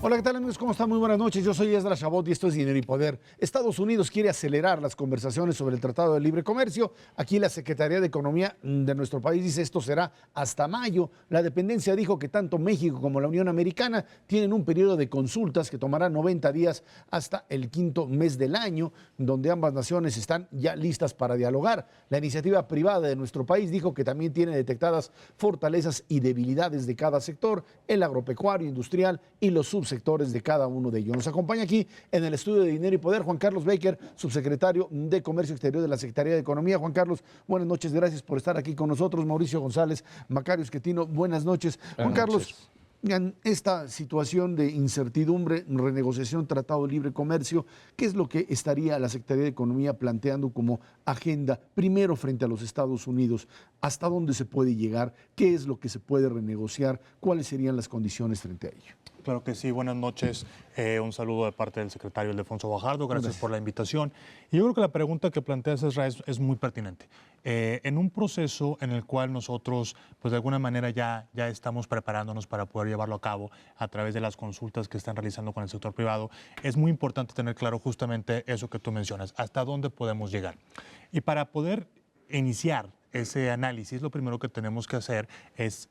Hola, ¿qué tal amigos? ¿Cómo están? Muy buenas noches. Yo soy Esdras Chabot y esto es Dinero y Poder. Estados Unidos quiere acelerar las conversaciones sobre el Tratado de Libre Comercio. Aquí la Secretaría de Economía de nuestro país dice esto será hasta mayo. La dependencia dijo que tanto México como la Unión Americana tienen un periodo de consultas que tomará 90 días hasta el quinto mes del año, donde ambas naciones están ya listas para dialogar. La iniciativa privada de nuestro país dijo que también tiene detectadas fortalezas y debilidades de cada sector, el agropecuario, industrial y los subsectores de cada uno de ellos. Nos acompaña aquí en el estudio de Dinero y Poder Juan Carlos Baker, subsecretario de Comercio Exterior de la Secretaría de Economía. Juan Carlos, buenas noches, gracias por estar aquí con nosotros. Mauricio González, Macario Esquetino, buenas noches. Juan Carlos, en esta situación de incertidumbre, renegociación, Tratado de Libre Comercio, ¿qué es lo que estaría la Secretaría de Economía planteando como agenda, primero frente a los Estados Unidos? ¿Hasta dónde se puede llegar? ¿Qué es lo que se puede renegociar? ¿Cuáles serían las condiciones frente a ello? Claro que sí, buenas noches. Un saludo de parte del secretario Ildefonso Guajardo. Gracias por la invitación. Y yo creo que la pregunta que planteas, Ezra, es muy pertinente. En un proceso en el cual nosotros, pues de alguna manera ya estamos preparándonos para poder llevarlo a cabo a través de las consultas que están realizando con el sector privado, es muy importante tener claro justamente eso que tú mencionas, hasta dónde podemos llegar. Y para poder iniciar ese análisis, lo primero que tenemos que hacer es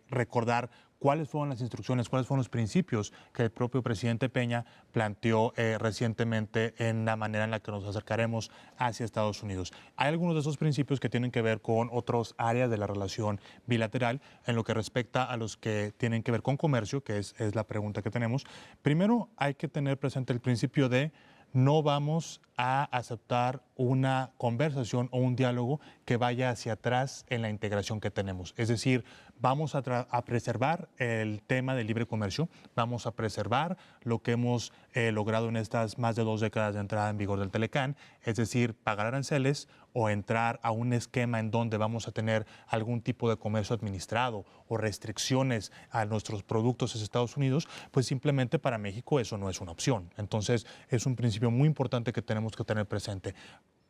recordar cuáles fueron las instrucciones, cuáles fueron los principios que el propio presidente Peña planteó recientemente en la manera en la que nos acercaremos hacia Estados Unidos. Hay algunos de esos principios que tienen que ver con otras áreas de la relación bilateral en lo que respecta a los que tienen que ver con comercio, que es la pregunta que tenemos. Primero hay que tener presente el principio de no vamos a aceptar una conversación o un diálogo que vaya hacia atrás en la integración que tenemos. Es decir, vamos a preservar el tema del libre comercio, vamos a preservar lo que hemos logrado en estas más de 2 décadas de entrada en vigor del Telecán, es decir, pagar aranceles o entrar a un esquema en donde vamos a tener algún tipo de comercio administrado o restricciones a nuestros productos en Estados Unidos, pues simplemente para México eso no es una opción. Entonces, es un principio muy importante que tenemos que tener presente.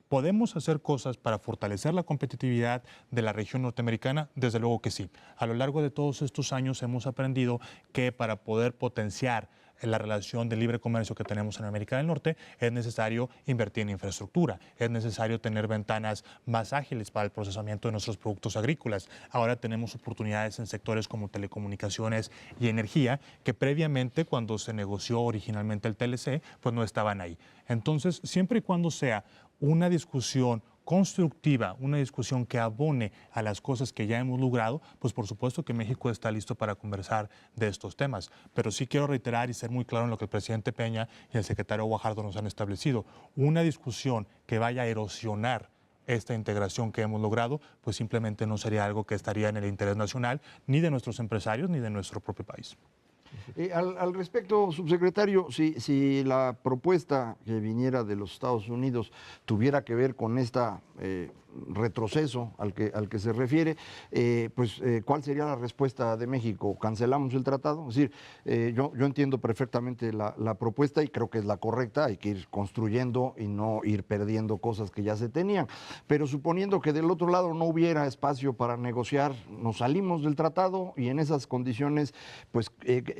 ¿Podemos hacer cosas para fortalecer la competitividad de la región norteamericana? Desde luego que sí. A lo largo de todos estos años hemos aprendido que para poder potenciar la relación de libre comercio que tenemos en América del Norte, es necesario invertir en infraestructura, es necesario tener ventanas más ágiles para el procesamiento de nuestros productos agrícolas. Ahora tenemos oportunidades en sectores como telecomunicaciones y energía, que previamente, cuando se negoció originalmente el TLC, pues no estaban ahí. Entonces, siempre y cuando sea una discusión constructiva, una discusión que abone a las cosas que ya hemos logrado, pues por supuesto que México está listo para conversar de estos temas. Pero sí quiero reiterar y ser muy claro en lo que el presidente Peña y el secretario Guajardo nos han establecido. Una discusión que vaya a erosionar esta integración que hemos logrado, pues simplemente no sería algo que estaría en el interés nacional, ni de nuestros empresarios, ni de nuestro propio país. Al respecto, subsecretario, si la propuesta que viniera de los Estados Unidos tuviera que ver con este retroceso al que se refiere, ¿cuál sería la respuesta de México? ¿Cancelamos el tratado? Es decir, yo entiendo perfectamente la propuesta y creo que es la correcta, hay que ir construyendo y no ir perdiendo cosas que ya se tenían, pero suponiendo que del otro lado no hubiera espacio para negociar, nos salimos del tratado y en esas condiciones, pues,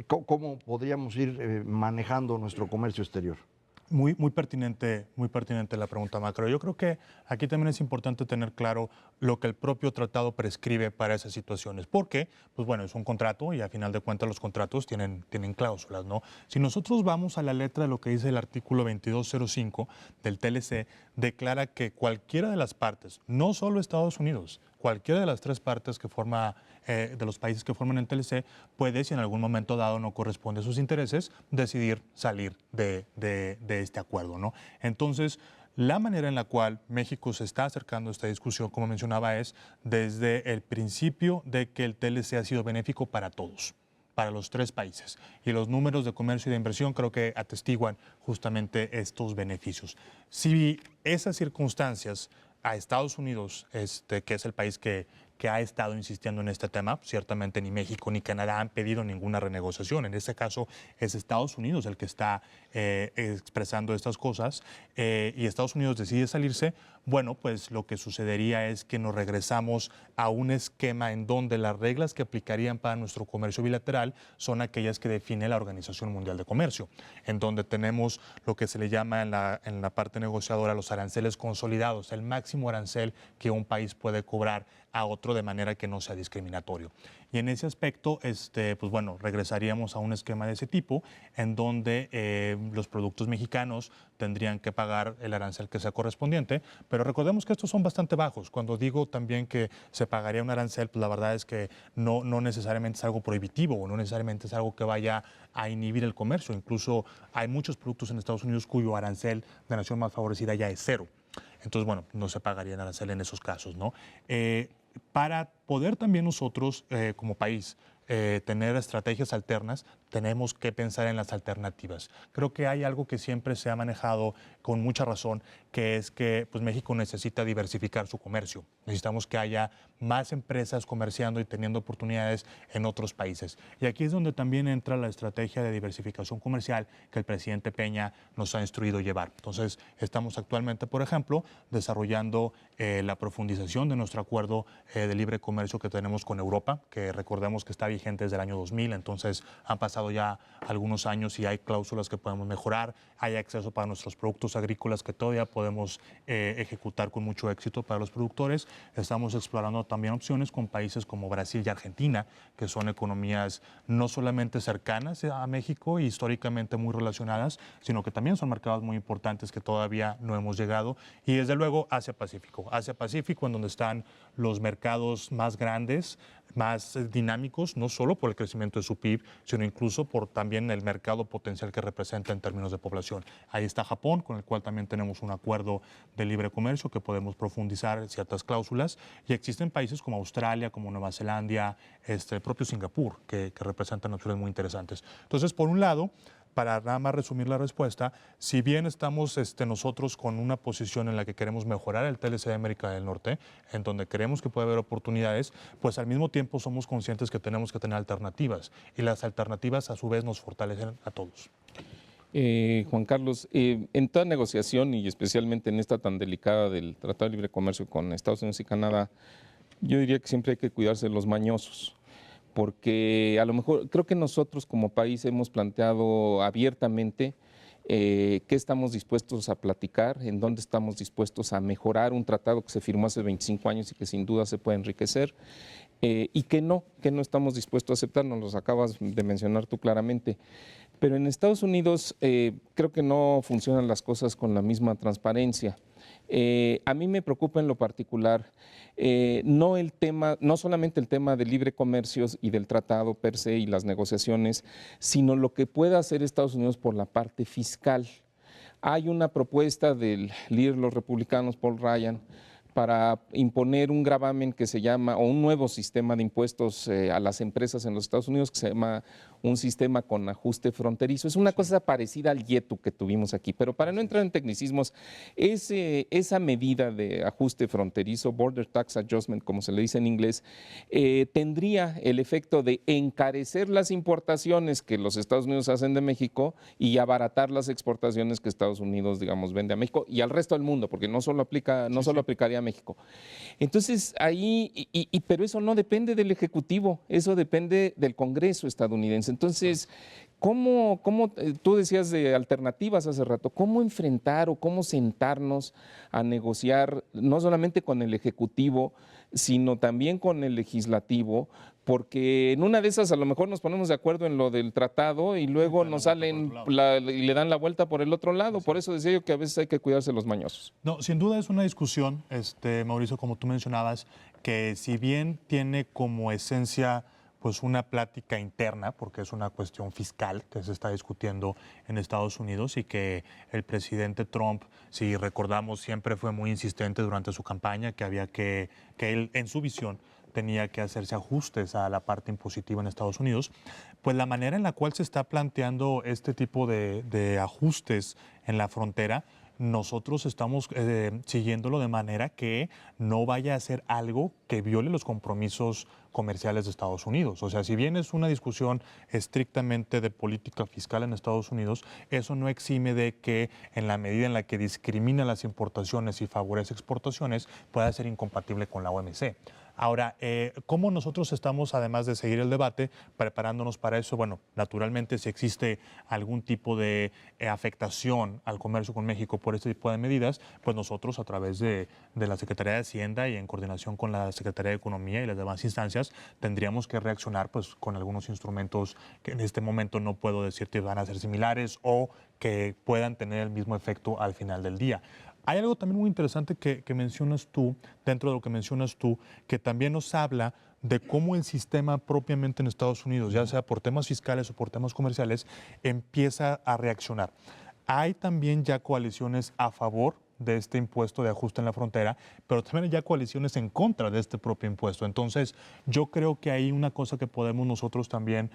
¿cómo podríamos ir manejando nuestro comercio exterior? Muy pertinente la pregunta, Macro. Yo creo que aquí también es importante tener claro lo que el propio tratado prescribe para esas situaciones. Porque, pues bueno, es un contrato y a final de cuentas los contratos tienen cláusulas, ¿no? Si nosotros vamos a la letra de lo que dice el artículo 2205 del TLC, declara que cualquiera de las partes, no solo Estados Unidos, cualquiera de las 3 partes que de los países que forman el TLC, puede, si en algún momento dado no corresponde a sus intereses, decidir salir de este acuerdo, ¿no? Entonces, la manera en la cual México se está acercando a esta discusión, como mencionaba, es desde el principio de que el TLC ha sido benéfico para todos, para los 3 países. Y los números de comercio y de inversión creo que atestiguan justamente estos beneficios. Si esas circunstancias a Estados Unidos, que es el país que que ha estado insistiendo en este tema. Ciertamente ni México ni Canadá han pedido ninguna renegociación. En este caso es Estados Unidos el que está expresando estas cosas y Estados Unidos decide salirse. Bueno, pues lo que sucedería es que nos regresamos a un esquema en donde las reglas que aplicarían para nuestro comercio bilateral son aquellas que define la Organización Mundial de Comercio, en donde tenemos lo que se le llama en la parte negociadora los aranceles consolidados, el máximo arancel que un país puede cobrar a otro de manera que no sea discriminatorio. Y en ese aspecto, pues bueno, regresaríamos a un esquema de ese tipo, en donde los productos mexicanos tendrían que pagar el arancel que sea correspondiente, pero recordemos que estos son bastante bajos. Cuando digo también que se pagaría un arancel, pues la verdad es que no necesariamente es algo prohibitivo o no necesariamente es algo que vaya a inhibir el comercio. Incluso hay muchos productos en Estados Unidos cuyo arancel de nación más favorecida ya es cero. Entonces, bueno, no se pagaría el arancel en esos casos, ¿no? Para poder también nosotros, como país, tener estrategias alternas, tenemos que pensar en las alternativas. Creo que hay algo que siempre se ha manejado con mucha razón, que es que pues, México necesita diversificar su comercio. Necesitamos que haya más empresas comerciando y teniendo oportunidades en otros países. Y aquí es donde también entra la estrategia de diversificación comercial que el presidente Peña nos ha instruido llevar. Entonces, estamos actualmente, por ejemplo, desarrollando la profundización de nuestro acuerdo de libre comercio que tenemos con Europa, que recordemos que está vigente desde el año 2000, entonces han pasado ya algunos años y hay cláusulas que podemos mejorar, hay acceso para nuestros productos agrícolas que todavía podemos ejecutar con mucho éxito para los productores. Estamos explorando también opciones con países como Brasil y Argentina, que son economías no solamente cercanas a México y históricamente muy relacionadas, sino que también son mercados muy importantes que todavía no hemos llegado. Y desde luego Asia-Pacífico, en donde están los mercados más grandes, más dinámicos, no solo por el crecimiento de su PIB, sino incluso por también el mercado potencial que representa en términos de población. Ahí está Japón, con el cual también tenemos un acuerdo de libre comercio que podemos profundizar ciertas cláusulas, y existen países como Australia, como Nueva Zelanda, el propio Singapur, que representan opciones muy interesantes. Entonces, por un lado, para nada más resumir la respuesta, si bien estamos nosotros con una posición en la que queremos mejorar el TLC de América del Norte, en donde creemos que puede haber oportunidades, pues al mismo tiempo somos conscientes que tenemos que tener alternativas y las alternativas a su vez nos fortalecen a todos. Juan Carlos, en toda negociación y especialmente en esta tan delicada del Tratado de Libre Comercio con Estados Unidos y Canadá, yo diría que siempre hay que cuidarse de los mañosos, porque a lo mejor creo que nosotros como país hemos planteado abiertamente qué estamos dispuestos a platicar, en dónde estamos dispuestos a mejorar un tratado que se firmó hace 25 años y que sin duda se puede enriquecer, y que no estamos dispuestos a aceptar, nos los acabas de mencionar tú claramente. Pero en Estados Unidos creo que no funcionan las cosas con la misma transparencia. A mí me preocupa en lo particular no solamente el tema del libre comercio y del tratado per se y las negociaciones, sino lo que pueda hacer Estados Unidos por la parte fiscal. Hay una propuesta del líder de los republicanos, Paul Ryan, para imponer un gravamen que se llama, o un nuevo sistema de impuestos a las empresas en los Estados Unidos, que se llama un sistema con ajuste fronterizo. Es una cosa parecida al IETU que tuvimos aquí, pero para no entrar en tecnicismos, esa medida de ajuste fronterizo, Border Tax Adjustment, como se le dice en inglés, tendría el efecto de encarecer las importaciones que los Estados Unidos hacen de México y abaratar las exportaciones que Estados Unidos, digamos, vende a México y al resto del mundo, porque no solo aplicaría a México. Entonces, ahí, pero eso no depende del Ejecutivo, eso depende del Congreso estadounidense. Entonces, ¿cómo tú decías de alternativas hace rato, cómo enfrentar o cómo sentarnos a negociar no solamente con el Ejecutivo, sino también con el Legislativo? Porque en una de esas a lo mejor nos ponemos de acuerdo en lo del tratado y luego nos salen y le dan la vuelta por el otro lado. Por eso decía yo que a veces hay que cuidarse los mañosos. No, sin duda es una discusión, Mauricio, como tú mencionabas, que si bien tiene como esencia pues una plática interna, porque es una cuestión fiscal que se está discutiendo en Estados Unidos y que el presidente Trump, si recordamos, siempre fue muy insistente durante su campaña que él, en su visión, tenía que hacerse ajustes a la parte impositiva en Estados Unidos, pues la manera en la cual se está planteando este tipo de ajustes en la frontera, nosotros estamos siguiéndolo de manera que no vaya a ser algo que viole los compromisos comerciales de Estados Unidos. O sea, si bien es una discusión estrictamente de política fiscal en Estados Unidos, eso no exime de que en la medida en la que discrimina las importaciones y favorece exportaciones, pueda ser incompatible con la OMC. Ahora, ¿cómo nosotros estamos, además de seguir el debate, preparándonos para eso? Bueno, naturalmente, si existe algún tipo de afectación al comercio con México por este tipo de medidas, pues nosotros, a través de la Secretaría de Hacienda y en coordinación con la Secretaría de Economía y las demás instancias, tendríamos que reaccionar pues, con algunos instrumentos que en este momento no puedo decirte van a ser similares o que puedan tener el mismo efecto al final del día. Hay algo también muy interesante que mencionas tú, dentro de lo que mencionas tú, que también nos habla de cómo el sistema propiamente en Estados Unidos, ya sea por temas fiscales o por temas comerciales, empieza a reaccionar. Hay también ya coaliciones a favor de este impuesto de ajuste en la frontera, pero también hay ya coaliciones en contra de este propio impuesto. Entonces, yo creo que hay una cosa que podemos nosotros también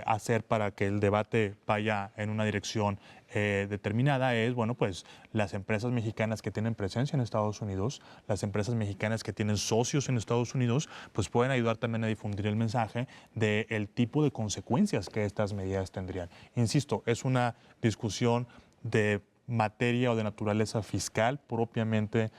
hacer para que el debate vaya en una dirección determinada es, bueno, pues las empresas mexicanas que tienen presencia en Estados Unidos, las empresas mexicanas que tienen socios en Estados Unidos, pues pueden ayudar también a difundir el mensaje del tipo de consecuencias que estas medidas tendrían. Insisto, es una discusión de materia o de naturaleza fiscal propiamente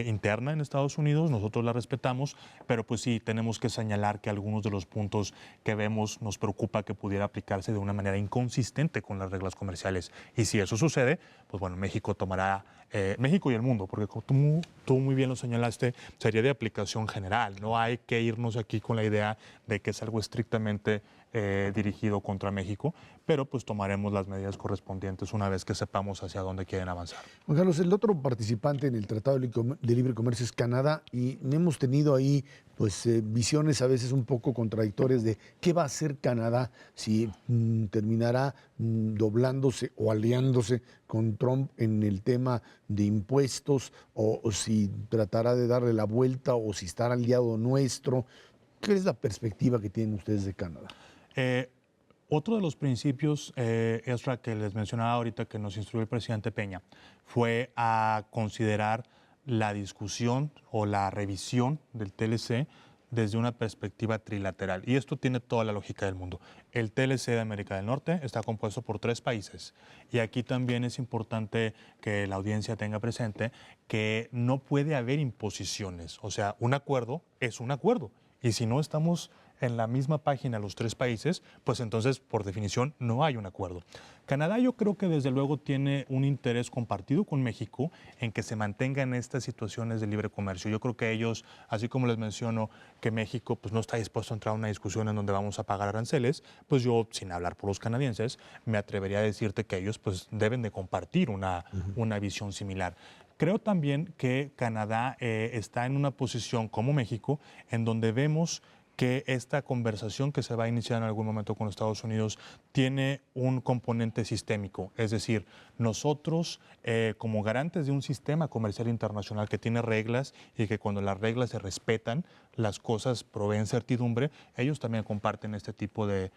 interna en Estados Unidos, nosotros la respetamos, pero pues sí tenemos que señalar que algunos de los puntos que vemos nos preocupa que pudiera aplicarse de una manera inconsistente con las reglas comerciales. Y si eso sucede, pues bueno, México tomará, México y el mundo, porque como tú muy bien lo señalaste, sería de aplicación general. No hay que irnos aquí con la idea de que es algo estrictamente dirigido contra México, pero pues tomaremos las medidas correspondientes una vez que sepamos hacia dónde quieren avanzar. Juan Carlos, el otro participante en el Tratado de Libre Comercio es Canadá y hemos tenido ahí pues visiones a veces un poco contradictorias de qué va a hacer Canadá si terminará doblándose o aliándose con Trump en el tema de impuestos o si tratará de darle la vuelta o si estará aliado nuestro. ¿Qué es la perspectiva que tienen ustedes de Canadá? Otro de los principios, Ezra, que les mencionaba ahorita que nos instruyó el presidente Peña, fue a considerar la discusión o la revisión del TLC desde una perspectiva trilateral. Y esto tiene toda la lógica del mundo. El TLC de América del Norte está compuesto por 3 países. Y aquí también es importante que la audiencia tenga presente que no puede haber imposiciones. O sea, un acuerdo es un acuerdo. Y si no estamos en la misma página los 3 países, pues entonces, por definición, no hay un acuerdo. Canadá yo creo que desde luego tiene un interés compartido con México en que se mantengan estas situaciones de libre comercio. Yo creo que ellos, así como les menciono que México pues, no está dispuesto a entrar a una discusión en donde vamos a pagar aranceles, pues yo, sin hablar por los canadienses, me atrevería a decirte que ellos pues, deben de compartir una visión similar. Creo también que Canadá está en una posición como México en donde vemos que esta conversación que se va a iniciar en algún momento con Estados Unidos tiene un componente sistémico. Es decir, nosotros como garantes de un sistema comercial internacional que tiene reglas y que cuando las reglas se respetan, las cosas proveen certidumbre, ellos también comparten este tipo de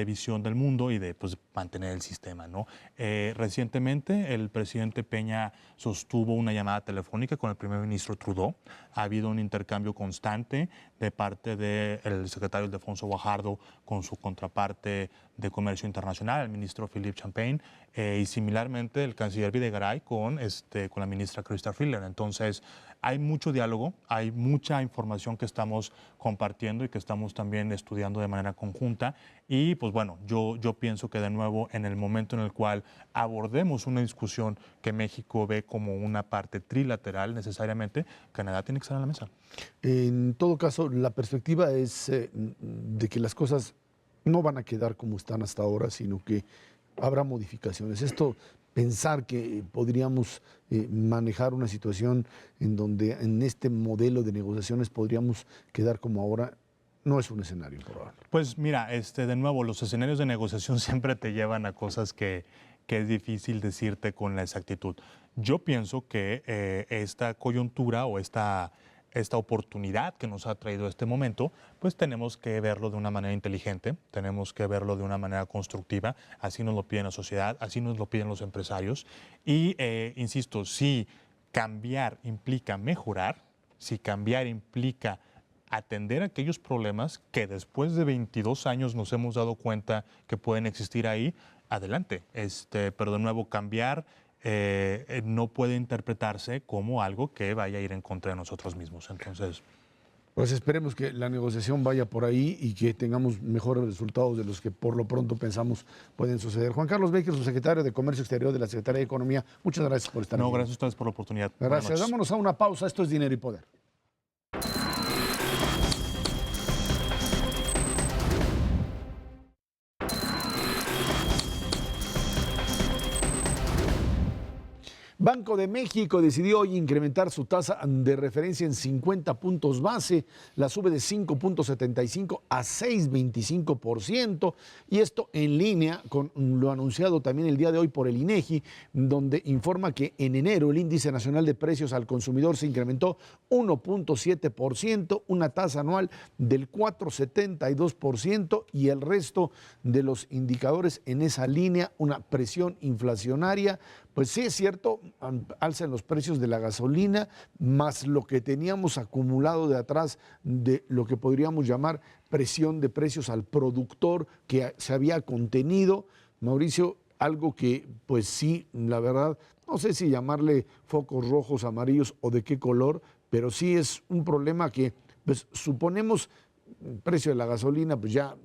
visión del mundo y de pues, mantener el sistema, ¿no? Recientemente el presidente Peña sostuvo una llamada telefónica con el primer ministro Trudeau. Ha habido un intercambio constante de parte del secretario Ildefonso Guajardo con su contraparte de Comercio Internacional, el ministro Philippe Champagne, y similarmente el canciller Videgaray con la ministra Chrystia Freeland. Entonces, hay mucho diálogo, hay mucha información que estamos compartiendo y que estamos también estudiando de manera conjunta. Y pues bueno, yo pienso que de nuevo en el momento en el cual abordemos una discusión que México ve como una parte trilateral necesariamente, Canadá tiene que estar en la mesa. En todo caso, la perspectiva es de que las cosas no van a quedar como están hasta ahora, sino que habrá modificaciones. Esto, pensar que podríamos manejar una situación en donde en este modelo de negociaciones podríamos quedar como ahora, no es un escenario probable. Pues mira, de nuevo, los escenarios de negociación siempre te llevan a cosas que es difícil decirte con la exactitud. Yo pienso que esta coyuntura o esta esta oportunidad que nos ha traído este momento, pues tenemos que verlo de una manera inteligente, tenemos que verlo de una manera constructiva, así nos lo piden la sociedad, así nos lo piden los empresarios. Y, insisto, si cambiar implica mejorar, si cambiar implica atender aquellos problemas que después de 22 años nos hemos dado cuenta que pueden existir ahí, adelante. Pero de nuevo, cambiar no puede interpretarse como algo que vaya a ir en contra de nosotros mismos. Entonces, pues esperemos que la negociación vaya por ahí y que tengamos mejores resultados de los que por lo pronto pensamos pueden suceder. Juan Carlos Baker, subsecretario de Comercio Exterior de la Secretaría de Economía, muchas gracias por estar aquí. no, gracias a ustedes por la oportunidad. Gracias. Vámonos a una pausa. Esto es Dinero y Poder. Banco de México decidió hoy incrementar su tasa de referencia en 50 puntos base, la sube de 5.75 a 6.25%, y esto en línea con lo anunciado también el día de hoy por el INEGI, donde informa que en enero el índice nacional de precios al consumidor se incrementó 1.7%, una tasa anual del 4.72%, y el resto de los indicadores en esa línea, una presión inflacionaria. Pues sí, es cierto, alzan los precios de la gasolina, más lo que teníamos acumulado de atrás de lo que podríamos llamar presión de precios al productor que se había contenido. Mauricio, algo que pues sí, la verdad, no sé si llamarle focos rojos, amarillos o de qué color, pero sí es un problema que, pues suponemos, el precio de la gasolina pues ya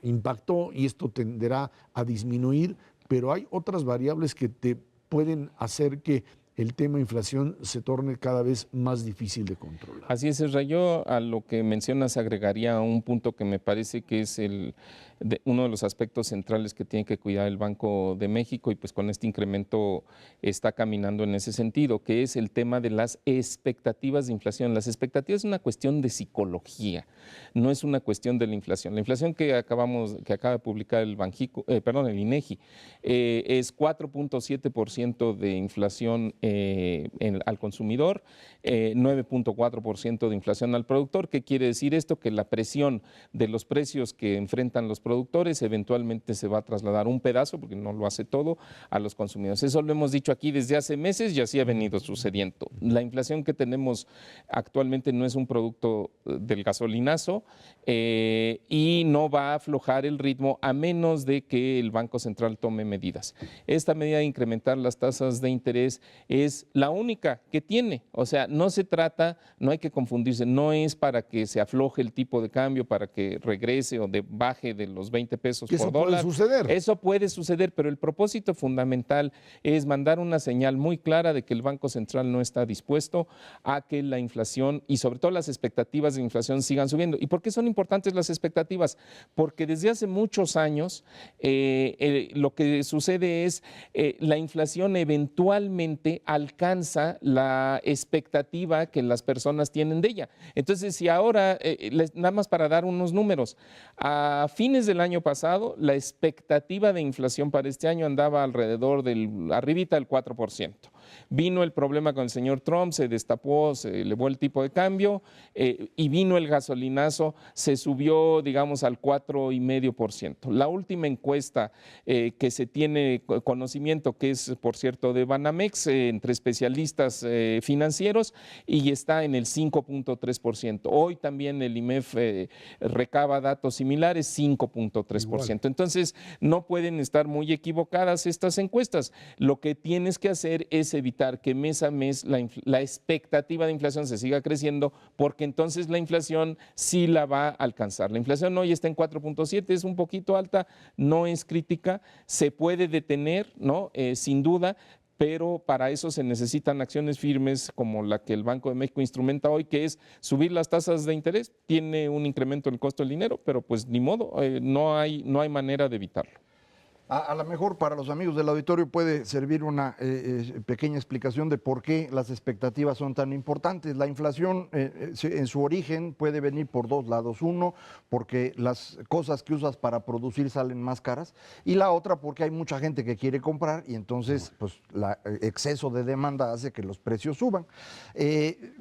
impactó y esto tenderá a disminuir, pero hay otras variables que te pueden hacer que el tema inflación se torne cada vez más difícil de controlar. Así es, Ezra. Yo a lo que mencionas agregaría un punto que me parece que es uno de los aspectos centrales que tiene que cuidar el Banco de México, y pues con este incremento está caminando en ese sentido, que es el tema de las expectativas de inflación. Las expectativas es una cuestión de psicología, no es una cuestión de la inflación. La inflación que acaba de publicar el INEGI es 4.7% de inflación al consumidor, 9.4% de inflación al productor. ¿Qué quiere decir esto? Que la presión de los precios que enfrentan los productores eventualmente se va a trasladar un pedazo, porque no lo hace todo, a los consumidores. Eso lo hemos dicho aquí desde hace meses y así ha venido sucediendo. La inflación que tenemos actualmente no es un producto del gasolinazo y no va a aflojar el ritmo a menos de que el Banco Central tome medidas. Esta medida de incrementar las tasas de interés es la única que tiene. O sea, no se trata, no hay que confundirse, no es para que se afloje el tipo de cambio, para que regrese o baje de los 20 pesos por dólar. Eso puede suceder. Eso puede suceder, pero el propósito fundamental es mandar una señal muy clara de que el Banco Central no está dispuesto a que la inflación y sobre todo las expectativas de inflación sigan subiendo. ¿Y por qué son importantes las expectativas? Porque desde hace muchos años lo que sucede es la inflación eventualmente alcanza la expectativa que las personas tienen de ella. Entonces, si ahora, nada más para dar unos números, a fines del año pasado, la expectativa de inflación para este año andaba alrededor arribita del 4%. Vino el problema con el señor Trump, se destapó, se elevó el tipo de cambio y vino el gasolinazo, se subió, digamos, al 4,5%. La última encuesta que se tiene conocimiento, que es, por cierto, de Banamex, entre especialistas financieros, y está en el 5.3%. Hoy también el IMEF recaba datos similares, 5.3%. Entonces, no pueden estar muy equivocadas estas encuestas. Lo que tienes que hacer es evitar que mes a mes la expectativa de inflación se siga creciendo, porque entonces la inflación sí la va a alcanzar. La inflación hoy está en 4.7, es un poquito alta, no es crítica, se puede detener, ¿no? Sin duda, pero para eso se necesitan acciones firmes como la que el Banco de México instrumenta hoy, que es subir las tasas de interés. Tiene un incremento en el costo del dinero, pero pues ni modo, no hay manera de evitarlo. A lo mejor para los amigos del auditorio puede servir una pequeña explicación de por qué las expectativas son tan importantes. La inflación en su origen puede venir por dos lados. Uno, porque las cosas que usas para producir salen más caras, y la otra porque hay mucha gente que quiere comprar y entonces pues el exceso de demanda hace que los precios suban.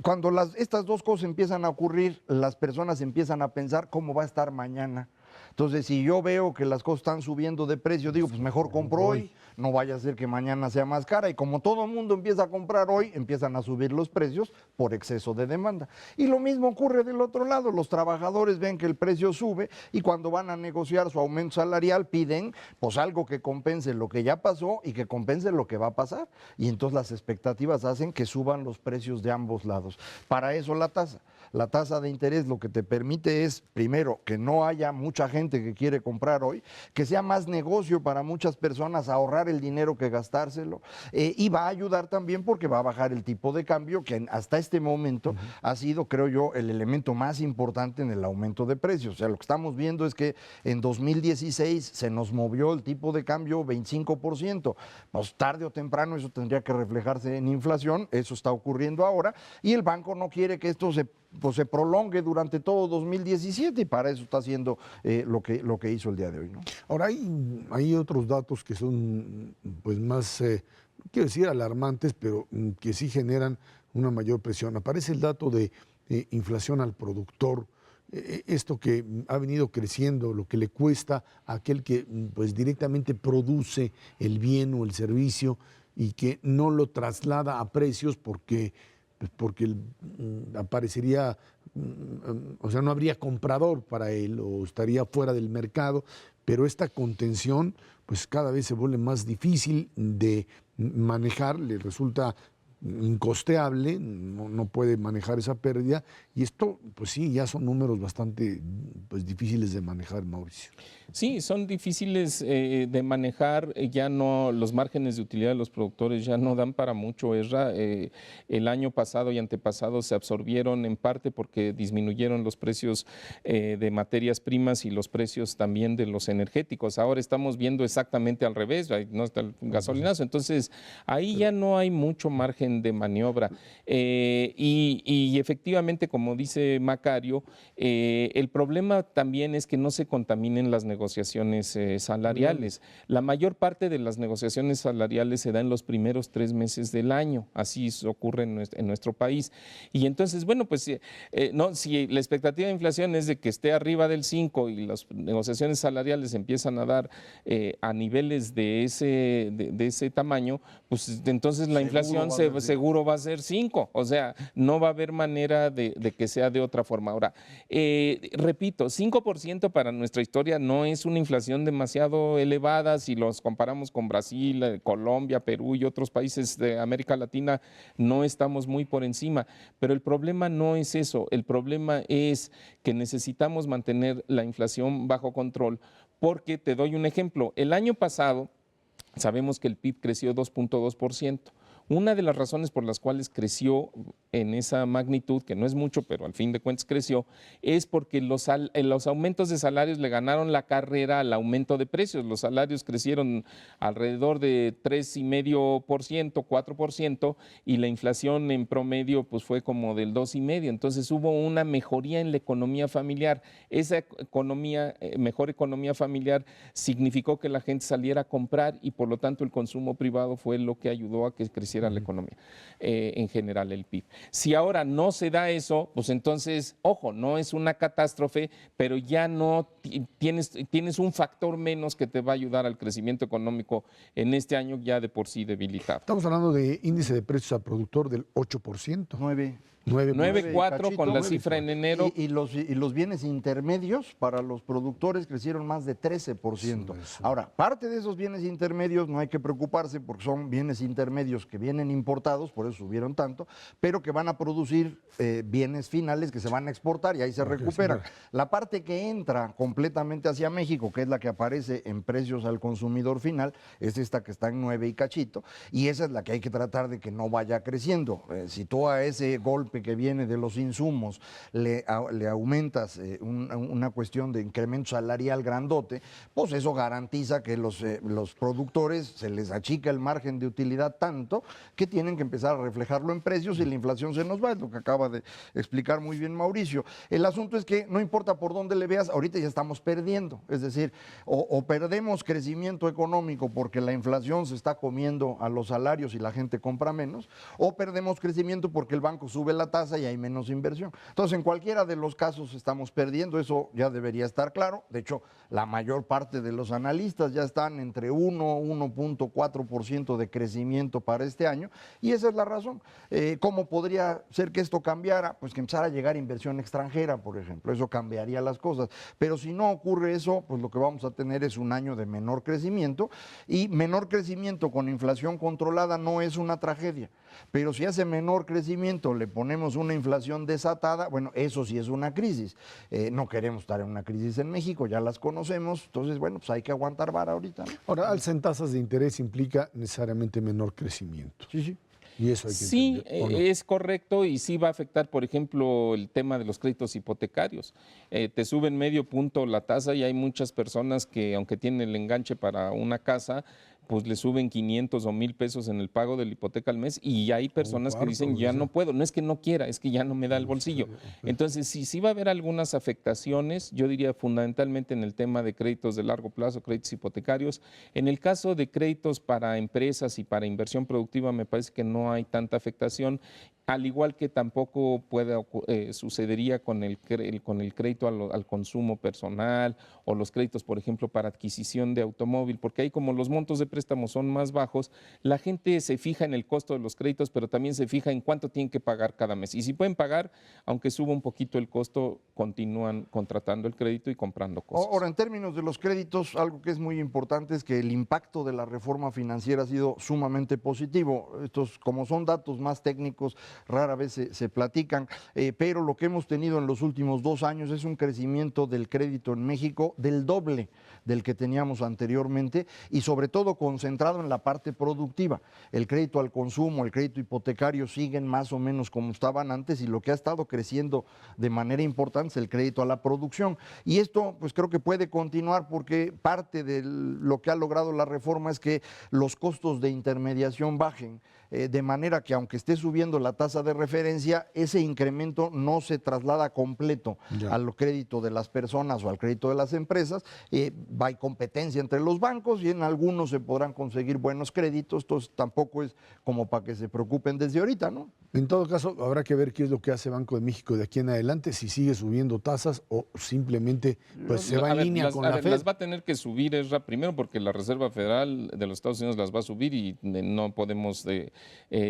Cuando estas dos cosas empiezan a ocurrir, las personas empiezan a pensar cómo va a estar mañana. Entonces, si yo veo que las cosas están subiendo de precio, digo, pues mejor compro hoy, no vaya a ser que mañana sea más cara. Y como todo el mundo empieza a comprar hoy, empiezan a subir los precios por exceso de demanda. Y lo mismo ocurre del otro lado, los trabajadores ven que el precio sube y cuando van a negociar su aumento salarial piden pues algo que compense lo que ya pasó y que compense lo que va a pasar. Y entonces las expectativas hacen que suban los precios de ambos lados. Para eso la tasa. La tasa de interés lo que te permite es, primero, que no haya mucha gente que quiere comprar hoy, que sea más negocio para muchas personas ahorrar el dinero que gastárselo, y va a ayudar también porque va a bajar el tipo de cambio, que hasta este momento ha sido, creo yo, el elemento más importante en el aumento de precios. O sea, lo que estamos viendo es que en 2016 se nos movió el tipo de cambio 25%. Pues tarde o temprano eso tendría que reflejarse en inflación, eso está ocurriendo ahora, y el banco no quiere que esto se prolongue durante todo 2017 y para eso está haciendo lo que hizo el día de hoy, ¿no? Ahora, hay otros datos que son pues más, no quiero decir alarmantes, pero que sí generan una mayor presión. Aparece el dato de inflación al productor, esto que ha venido creciendo, lo que le cuesta a aquel que pues directamente produce el bien o el servicio y que no lo traslada a precios porque aparecería, o sea, no habría comprador para él o estaría fuera del mercado, pero esta contención pues cada vez se vuelve más difícil de manejar, le resulta incosteable, no puede manejar esa pérdida y esto pues sí, ya son números bastante pues difíciles de manejar, Mauricio. Sí, son difíciles de manejar, ya no, los márgenes de utilidad de los productores ya no dan para mucho, Esra. El año pasado y antepasado se absorbieron en parte porque disminuyeron los precios de materias primas y los precios también de los energéticos. Ahora estamos viendo exactamente al revés, no está el gasolinazo, entonces ahí ya no hay mucho margen de maniobra. Y efectivamente, como dice Macario, el problema también es que no se contaminen las negociaciones salariales. La mayor parte de las negociaciones salariales se da en los primeros 3 meses del año, así ocurre en nuestro país. Y entonces, bueno, pues no, si la expectativa de inflación es de que esté arriba del 5 y las negociaciones salariales empiezan a dar a niveles de ese tamaño, pues entonces la inflación seguro va a ser 5, o sea, no va a haber manera de que sea de otra forma. Ahora, repito, 5% para nuestra historia no es una inflación demasiado elevada si los comparamos con Brasil, Colombia, Perú y otros países de América Latina, no estamos muy por encima, pero el problema no es eso, el problema es que necesitamos mantener la inflación bajo control, porque te doy un ejemplo, el año pasado sabemos que el PIB creció 2.2%. Una de las razones por las cuales creció en esa magnitud, que no es mucho, pero al fin de cuentas creció, es porque los aumentos de salarios le ganaron la carrera al aumento de precios. Los salarios crecieron alrededor de 3,5%, 4%, y la inflación en promedio pues fue como del 2,5%. Entonces hubo una mejoría en la economía familiar. Esa economía, mejor economía familiar significó que la gente saliera a comprar y por lo tanto el consumo privado fue lo que ayudó a que creciera la economía, en general el PIB. Si ahora no se da eso, pues entonces, ojo, no es una catástrofe, pero ya no tienes un factor menos que te va a ayudar al crecimiento económico en este año ya de por sí debilitado. Estamos hablando de índice de precios al productor del 8%. 9,4 con la cifra en enero. Y los bienes intermedios para los productores crecieron más de 13%. Ahora, parte de esos bienes intermedios no hay que preocuparse porque son bienes intermedios que vienen importados, por eso subieron tanto, pero que van a producir bienes finales que se van a exportar y ahí se recuperan. La parte que entra completamente hacia México, que es la que aparece en precios al consumidor final, es esta que está en 9 y cachito, y esa es la que hay que tratar de que no vaya creciendo. Si tú a ese golpe golpe que viene de los insumos, le aumentas una cuestión de incremento salarial grandote, pues eso garantiza que los productores se les achica el margen de utilidad tanto que tienen que empezar a reflejarlo en precios y la inflación se nos va, es lo que acaba de explicar muy bien Mauricio. El asunto es que no importa por dónde le veas, ahorita ya estamos perdiendo, es decir, o perdemos crecimiento económico porque la inflación se está comiendo a los salarios y la gente compra menos, o perdemos crecimiento porque el banco sube la tasa y hay menos inversión. Entonces, en cualquiera de los casos estamos perdiendo, eso ya debería estar claro. De hecho, la mayor parte de los analistas ya están entre 1.4% de crecimiento para este año, y esa es la razón. ¿Cómo podría ser que esto cambiara? Pues que empezara a llegar inversión extranjera, por ejemplo, eso cambiaría las cosas. Pero si no ocurre eso, pues lo que vamos a tener es un año de menor crecimiento, y menor crecimiento con inflación controlada no es una tragedia. Pero si a ese menor crecimiento le ponemos una inflación desatada, bueno, eso sí es una crisis. No queremos estar en una crisis en México, ya las conocemos, entonces, bueno, pues hay que aguantar vara ahorita, ¿no? Ahora, alza en tasas de interés implica necesariamente menor crecimiento. Sí, sí. Y eso hay que Sí, entender, ¿o no? es correcto, y sí va a afectar, por ejemplo, el tema de los créditos hipotecarios. Te suben medio punto la tasa y hay muchas personas que, aunque tienen el enganche para una casa, pues le suben 500 o 1,000 pesos en el pago de la hipoteca al mes, y hay personas que dicen, ya no puedo, no es que no quiera, es que ya no me da el bolsillo. Entonces, sí va a haber algunas afectaciones, yo diría fundamentalmente en el tema de créditos de largo plazo, créditos hipotecarios. En el caso de créditos para empresas y para inversión productiva, me parece que no hay tanta afectación, al igual que tampoco sucedería con el crédito al consumo personal, o los créditos, por ejemplo, para adquisición de automóvil, porque ahí, como los montos de préstamos son más bajos, la gente se fija en el costo de los créditos, pero también se fija en cuánto tienen que pagar cada mes. Y si pueden pagar, aunque suba un poquito el costo, continúan contratando el crédito y comprando cosas. Ahora, en términos de los créditos, algo que es muy importante es que el impacto de la reforma financiera ha sido sumamente positivo. Estos, como son datos más técnicos, rara vez se platican, pero lo que hemos tenido en los últimos 2 años es un crecimiento del crédito en México del doble del que teníamos anteriormente, y sobre todo concentrado en la parte productiva. El crédito al consumo, el crédito hipotecario siguen más o menos como estaban antes, y lo que ha estado creciendo de manera importante es el crédito a la producción. Y esto, pues creo que puede continuar, porque parte de lo que ha logrado la reforma es que los costos de intermediación bajen, de manera que, aunque esté subiendo la tasa de referencia, ese incremento no se traslada completo al crédito de las personas o al crédito de las empresas. Hay competencia entre los bancos y en algunos se podrán conseguir buenos créditos, entonces tampoco es como para que se preocupen desde ahorita, ¿no? En todo caso, habrá que ver qué es lo que hace Banco de México de aquí en adelante, si sigue subiendo tasas o simplemente pues se va en línea con la Fed. Las va a tener que subir, Esra, primero porque la Reserva Federal de los Estados Unidos las va a subir, y no podemos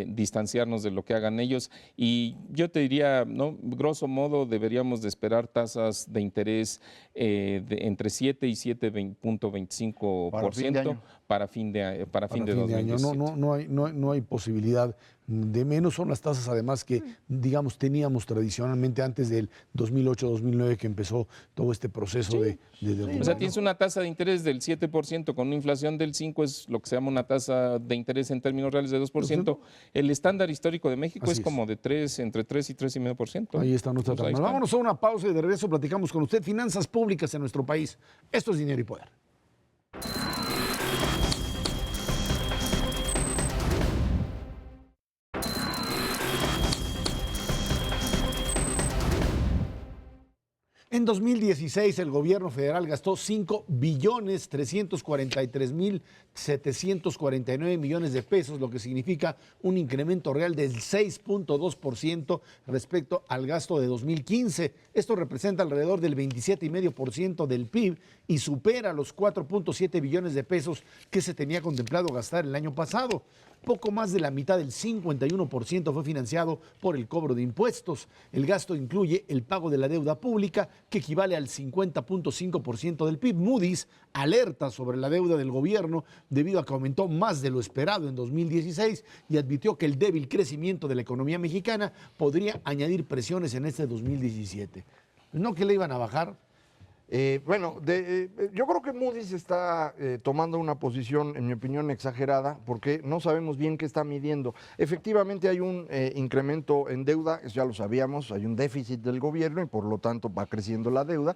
distanciarnos de lo que hagan ellos. Y yo te diría, ¿no?, grosso modo deberíamos de esperar tasas de interés entre 7 y 7.25% para fin de 2017. No hay posibilidad de menos. Son las tasas además que, digamos, teníamos tradicionalmente antes del 2008-2009, que empezó todo este proceso de O sea, tienes una tasa de interés del 7% con una inflación del 5%, es lo que se llama una tasa de interés en términos reales de 2%. El estándar histórico de México es como de entre 3 y 3,5%. Ahí está nuestra tasa. Vámonos a una pausa y de regreso platicamos con usted finanzas públicas en nuestro país. Esto es Dinero y Poder. En 2016 el gobierno federal gastó 5.343.749 millones de pesos, lo que significa un incremento real del 6.2% respecto al gasto de 2015. Esto representa alrededor del 27,5% del PIB y supera los 4.7 billones de pesos que se tenía contemplado gastar el año pasado. Poco más de la mitad, del 51%, fue financiado por el cobro de impuestos. El gasto incluye el pago de la deuda pública, que equivale al 50.5% del PIB. Moody's alerta sobre la deuda del gobierno debido a que aumentó más de lo esperado en 2016 y advirtió que el débil crecimiento de la economía mexicana podría añadir presiones en este 2017. No que le iban a bajar. Yo creo que Moody's está tomando una posición, en mi opinión, exagerada, porque no sabemos bien qué está midiendo. Efectivamente hay un incremento en deuda, eso ya lo sabíamos, hay un déficit del gobierno y por lo tanto va creciendo la deuda,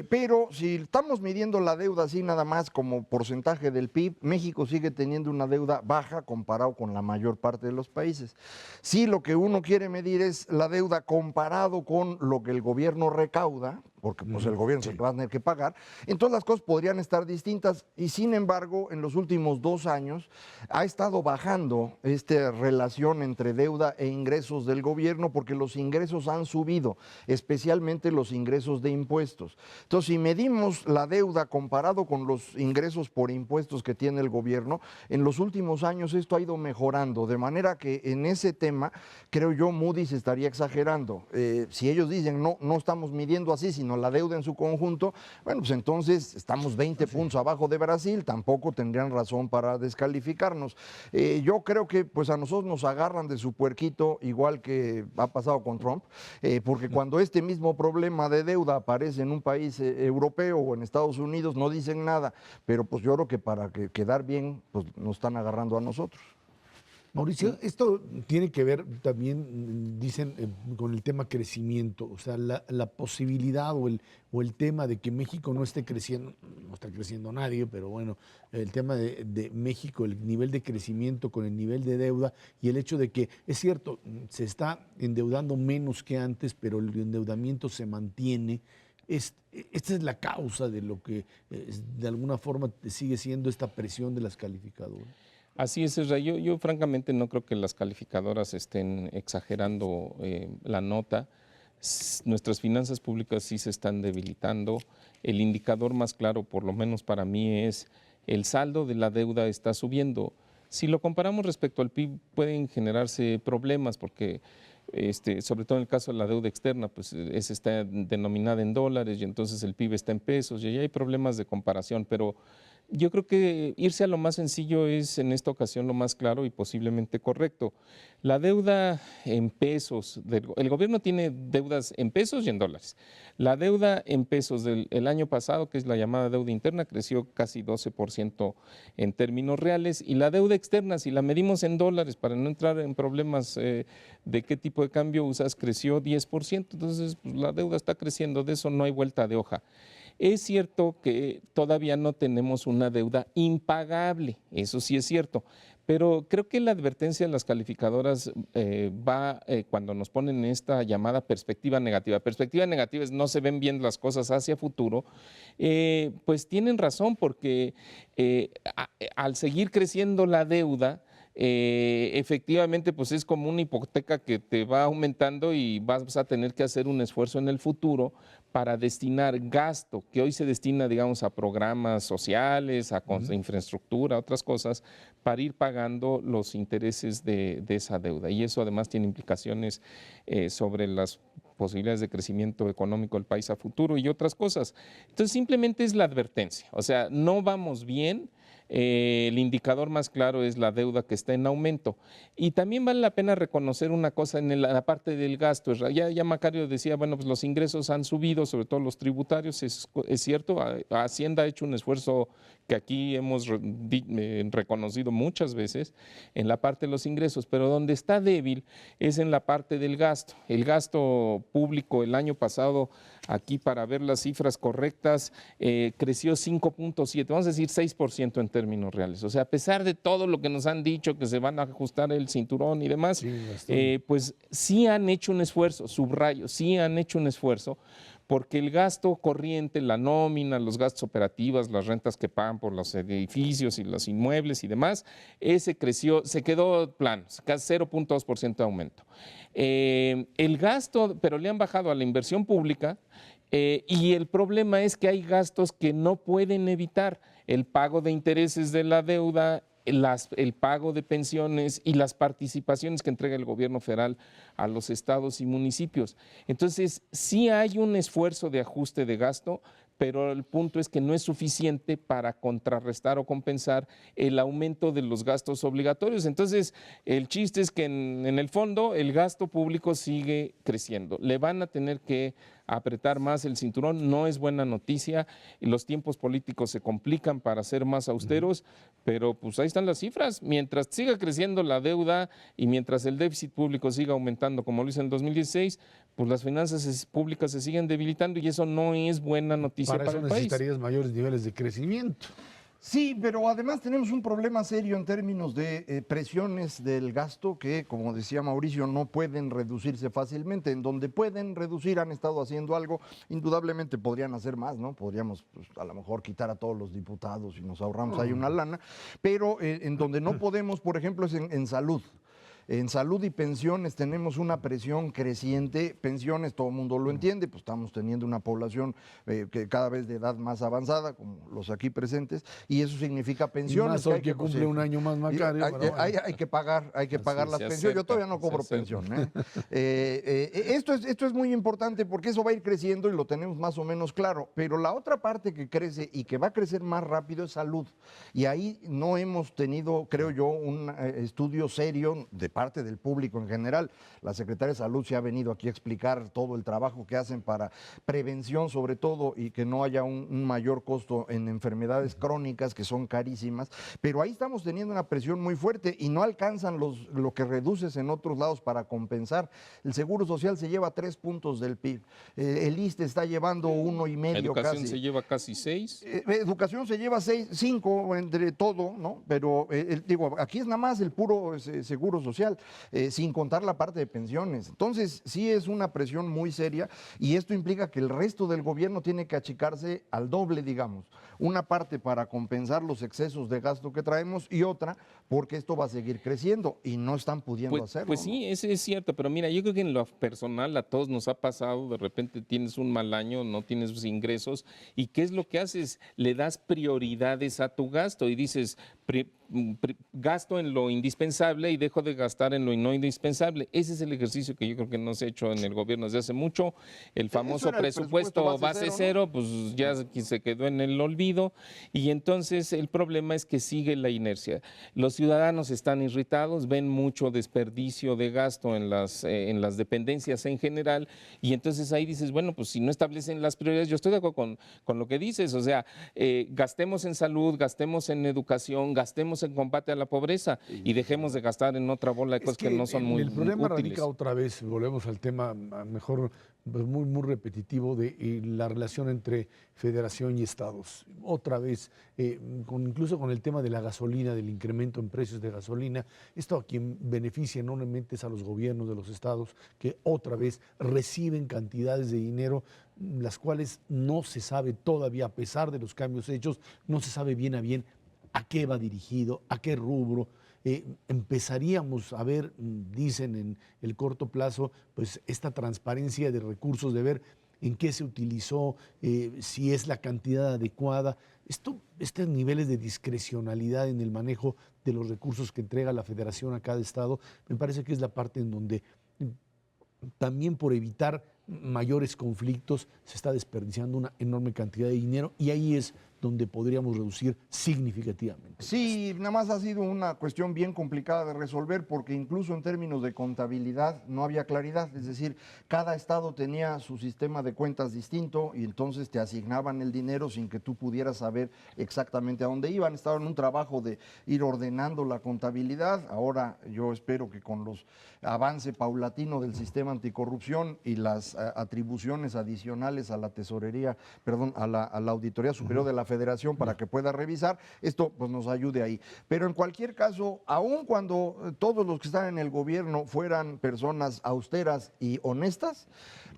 pero si estamos midiendo la deuda así nada más como porcentaje del PIB, México sigue teniendo una deuda baja comparado con la mayor parte de los países. Si lo que uno quiere medir es la deuda comparado con lo que el gobierno recauda, porque pues el gobierno se va a tener que pagar, entonces las cosas podrían estar distintas y sin embargo en los últimos 2 años ha estado bajando esta relación entre deuda e ingresos del gobierno porque los ingresos han subido, especialmente los ingresos de impuestos. Entonces si medimos la deuda comparado con los ingresos por impuestos que tiene el gobierno, en los últimos años esto ha ido mejorando, de manera que en ese tema creo yo Moody's estaría exagerando. Si ellos dicen no estamos midiendo así, sino la deuda en su conjunto, bueno, pues entonces estamos 20 puntos abajo de Brasil, tampoco tendrían razón para descalificarnos. Yo creo que pues a nosotros nos agarran de su puerquito, igual que ha pasado con Trump, porque cuando este mismo problema de deuda aparece en un país europeo o en Estados Unidos, no dicen nada, pero pues yo creo que para quedar bien, pues nos están agarrando a nosotros. Mauricio, esto tiene que ver también, dicen, con el tema crecimiento, o sea, la posibilidad o el tema de que México no esté creciendo, no está creciendo nadie, pero bueno, el tema de México, el nivel de crecimiento con el nivel de deuda y el hecho de que, es cierto, se está endeudando menos que antes, pero el endeudamiento se mantiene. Esta es la causa de lo que de alguna forma sigue siendo esta presión de las calificadoras. Así es, Israel. Yo francamente no creo que las calificadoras estén exagerando la nota. Nuestras finanzas públicas sí se están debilitando. El indicador más claro, por lo menos para mí, es el saldo de la deuda está subiendo. Si lo comparamos respecto al PIB, pueden generarse problemas porque sobre todo en el caso de la deuda externa, pues está denominada en dólares y entonces el PIB está en pesos y ahí hay problemas de comparación, pero yo creo que irse a lo más sencillo es en esta ocasión lo más claro y posiblemente correcto. La deuda en pesos, el gobierno tiene deudas en pesos y en dólares. La deuda en pesos del año pasado, que es la llamada deuda interna, creció casi 12% en términos reales y la deuda externa, si la medimos en dólares, para no entrar en problemas de qué tipo de cambio usas, creció 10%. Entonces, pues, la deuda está creciendo, de eso no hay vuelta de hoja. Es cierto que todavía no tenemos una deuda impagable, eso sí es cierto, pero creo que la advertencia de las calificadoras va cuando nos ponen esta llamada perspectiva negativa. Perspectiva negativa es no se ven bien las cosas hacia futuro, pues tienen razón porque al seguir creciendo la deuda, efectivamente pues es como una hipoteca que te va aumentando y vas a tener que hacer un esfuerzo en el futuro para destinar gasto que hoy se destina, digamos, a programas sociales, a infraestructura, a otras cosas, para ir pagando los intereses de esa deuda. Y eso además tiene implicaciones sobre las posibilidades de crecimiento económico del país a futuro y otras cosas. Entonces simplemente es la advertencia, o sea, no vamos bien. El indicador más claro es la deuda que está en aumento. Y también vale la pena reconocer una cosa en la parte del gasto. Ya Macario decía, bueno, pues los ingresos han subido, sobre todo los tributarios, es cierto. Hacienda ha hecho un esfuerzo que aquí hemos reconocido muchas veces en la parte de los ingresos, pero donde está débil es en la parte del gasto. El gasto público el año pasado, aquí para ver las cifras correctas, creció 5.7, vamos a decir 6% en términos reales. O sea, a pesar de todo lo que nos han dicho, que se van a ajustar el cinturón y demás, pues sí han hecho un esfuerzo, subrayo, sí han hecho un esfuerzo, porque el gasto corriente, la nómina, los gastos operativos, las rentas que pagan por los edificios y los inmuebles y demás, ese creció, se quedó plano, casi 0.2% de aumento. El gasto, pero le han bajado a la inversión pública y el problema es que hay gastos que no pueden evitar, el pago de intereses de la deuda, el pago de pensiones y las participaciones que entrega el gobierno federal a los estados y municipios. Entonces, sí hay un esfuerzo de ajuste de gasto, pero el punto es que no es suficiente para contrarrestar o compensar el aumento de los gastos obligatorios. Entonces, el chiste es que en el fondo el gasto público sigue creciendo. Le van a tener que apretar más el cinturón. No es buena noticia, y los tiempos políticos se complican para ser más austeros, pero pues ahí están las cifras. Mientras siga creciendo la deuda y mientras el déficit público siga aumentando como lo hizo en el 2016, pues las finanzas públicas se siguen debilitando y eso no es buena noticia Para para eso el país. necesitarías mayores niveles de crecimiento. Sí, pero además tenemos un problema serio en términos de presiones del gasto que, como decía Mauricio, no pueden reducirse fácilmente. En donde pueden reducir han estado haciendo algo, indudablemente podrían hacer más, ¿no? Podríamos pues, a lo mejor quitar a todos los diputados y nos ahorramos ahí una lana, pero en donde no podemos, por ejemplo, es en salud. En salud y pensiones tenemos una presión creciente. Pensiones, todo el mundo lo entiende, pues estamos teniendo una población que cada vez de edad más avanzada, como los aquí presentes, y eso significa pensiones. Más hoy que cumple un año más, Macario. Hay que pagar las pensiones. Yo todavía no cobro pensión. Esto es muy importante porque eso va a ir creciendo y lo tenemos más o menos claro. Pero la otra parte que crece y que va a crecer más rápido es salud. Y ahí no hemos tenido, creo yo, un estudio serio de parte del público en general. La Secretaría de Salud se ha venido aquí a explicar todo el trabajo que hacen para prevención sobre todo y que no haya un mayor costo en enfermedades crónicas que son carísimas, pero ahí estamos teniendo una presión muy fuerte y no alcanzan lo que reduces en otros lados para compensar. El Seguro Social se lleva 3 puntos del PIB, el ISSSTE está llevando 1,5 Educación casi. se lleva casi 6. Educación se lleva 5 entre todo, ¿no? Pero digo, aquí es nada más el puro Seguro Social, sin contar la parte de pensiones. Entonces, sí es una presión muy seria y esto implica que el resto del gobierno tiene que achicarse al doble, digamos. Una parte para compensar los excesos de gasto que traemos y otra porque esto va a seguir creciendo y no están pudiendo hacerlo. Pues sí, eso es cierto, pero mira, yo creo que en lo personal a todos nos ha pasado, de repente tienes un mal año, no tienes ingresos y ¿qué es lo que haces? Le das prioridades a tu gasto y dices, gasto en lo indispensable y dejo de gastar en lo no indispensable. Ese es el ejercicio que yo creo que no se ha hecho en el gobierno desde hace mucho. El famoso presupuesto base cero, ¿no? Pues ya se quedó en el olvido y entonces el problema es que sigue la inercia. Los ciudadanos están irritados, ven mucho desperdicio de gasto en las dependencias en general y entonces ahí dices, bueno, pues si no establecen las prioridades, yo estoy de acuerdo con lo que dices, o sea, gastemos en salud, gastemos en educación, gastemos en combate a la pobreza y dejemos de gastar en otra bola de cosas que no son muy útiles. El problema radica otra vez, volvemos al tema mejor pues muy repetitivo de la relación entre federación y estados. Otra vez, incluso con el tema de la gasolina, del incremento en precios de gasolina, esto a quien beneficia enormemente es a los gobiernos de los estados que otra vez reciben cantidades de dinero las cuales no se sabe todavía, a pesar de los cambios hechos, no se sabe bien a qué va dirigido, a qué rubro. Empezaríamos a ver, dicen en el corto plazo, pues esta transparencia de recursos, de ver en qué se utilizó, si es la cantidad adecuada. Estos niveles de discrecionalidad en el manejo de los recursos que entrega la federación a cada estado, me parece que es la parte en donde también por evitar mayores conflictos se está desperdiciando una enorme cantidad de dinero y ahí es donde podríamos reducir significativamente. Sí, nada más ha sido una cuestión bien complicada de resolver porque incluso en términos de contabilidad no había claridad, es decir, cada estado tenía su sistema de cuentas distinto y entonces te asignaban el dinero sin que tú pudieras saber exactamente a dónde iban. Estaban en un trabajo de ir ordenando la contabilidad. Ahora yo espero que con los avance paulatino del sistema anticorrupción y las atribuciones adicionales a la tesorería, perdón, a la Auditoría Superior de la Federación para que pueda revisar, esto pues nos ayude ahí. Pero en cualquier caso, aun cuando todos los que están en el gobierno fueran personas austeras y honestas,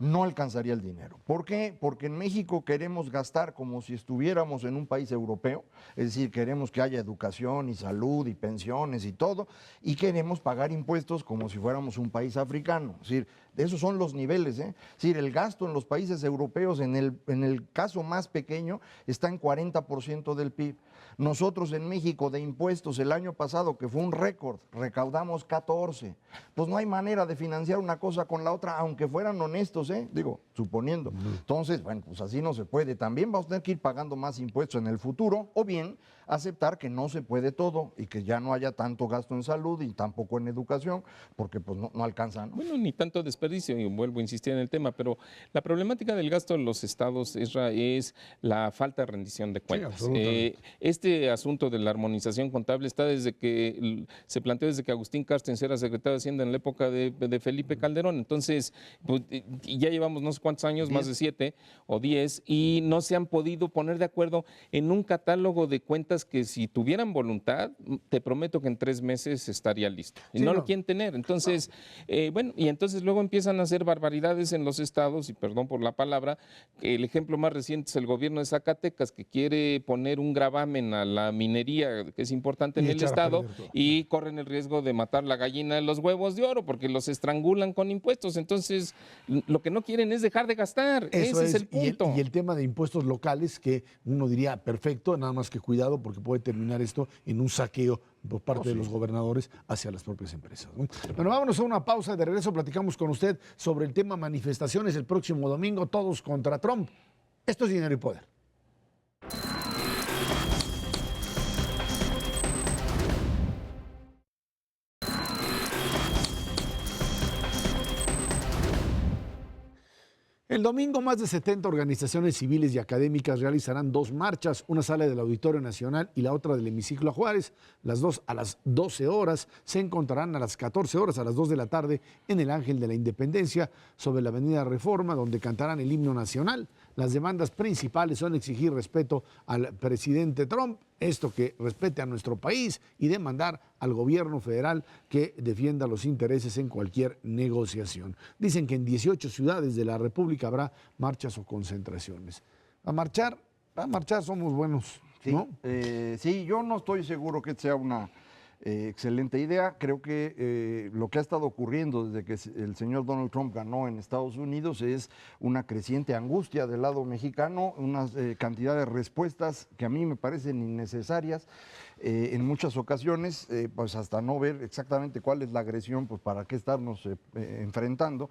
no alcanzaría el dinero. ¿Por qué? Porque en México queremos gastar como si estuviéramos en un país europeo, es decir, queremos que haya educación y salud y pensiones y todo, y queremos pagar impuestos como si fuéramos un país africano. Es decir, esos son los niveles, ¿eh? Es decir, el gasto en los países europeos, en el caso más pequeño, está en 40% del PIB. Nosotros en México de impuestos el año pasado, que fue un récord, recaudamos 14. Pues no hay manera de financiar una cosa con la otra, aunque fueran honestos, digo, suponiendo. Entonces, bueno, pues así no se puede. También vamos a tener que ir pagando más impuestos en el futuro, o bien aceptar que no se puede todo y que ya no haya tanto gasto en salud y tampoco en educación, porque pues no alcanza, ¿no? Bueno, ni tanto desperdicio, y vuelvo a insistir en el tema, pero la problemática del gasto de los estados, Esra, es la falta de rendición de cuentas. absolutamente. Este asunto de la armonización contable está desde que se planteó desde que Agustín Carstens era secretario de Hacienda en la época de Felipe Calderón. Entonces, pues, y ya llevamos no sé cuántos años, más de 7 o 10, y no se han podido poner de acuerdo en un catálogo de cuentas que si tuvieran voluntad, te prometo que en 3 meses estaría listo. Y Sí, no no. lo quieren tener. Entonces, bueno, y entonces luego empiezan a hacer barbaridades en los estados, y perdón por la palabra, el ejemplo más reciente es el gobierno de Zacatecas, que quiere poner un gravamen a la minería, que es importante Y en el echar a estado, perder todo. y corren el riesgo de matar la gallina de los huevos de oro, porque los estrangulan con impuestos. Entonces, lo que no quieren es dejar de gastar. Eso Ese es el punto. Y el tema de impuestos locales, que uno diría perfecto, nada más que cuidado, porque puede terminar esto en un saqueo por parte de los gobernadores hacia las propias empresas, ¿no? Bueno, vámonos a una pausa. De regreso platicamos con usted sobre el tema manifestaciones el próximo domingo, todos contra Trump. Esto es Dinero y Poder. El domingo, más de 70 organizaciones civiles y académicas realizarán 2 marchas, una sala del Auditorio Nacional y la otra del Hemiciclo Juárez. Las dos a las 12 horas, se encontrarán a las 14 horas, a las 2 de la tarde, en el Ángel de la Independencia, sobre la Avenida Reforma, donde cantarán el himno nacional. Las demandas principales son exigir respeto al presidente Trump, esto que respete a nuestro país, y demandar al gobierno federal que defienda los intereses en cualquier negociación. Dicen que en 18 ciudades de la República habrá marchas o concentraciones. A marchar somos buenos, Sí, ¿no? sí, yo no estoy seguro que sea una excelente idea. Creo que lo que ha estado ocurriendo desde que el señor Donald Trump ganó en Estados Unidos es una creciente angustia del lado mexicano, una cantidad de respuestas que a mí me parecen innecesarias. En muchas ocasiones, pues hasta no ver exactamente cuál es la agresión, pues para qué estarnos enfrentando.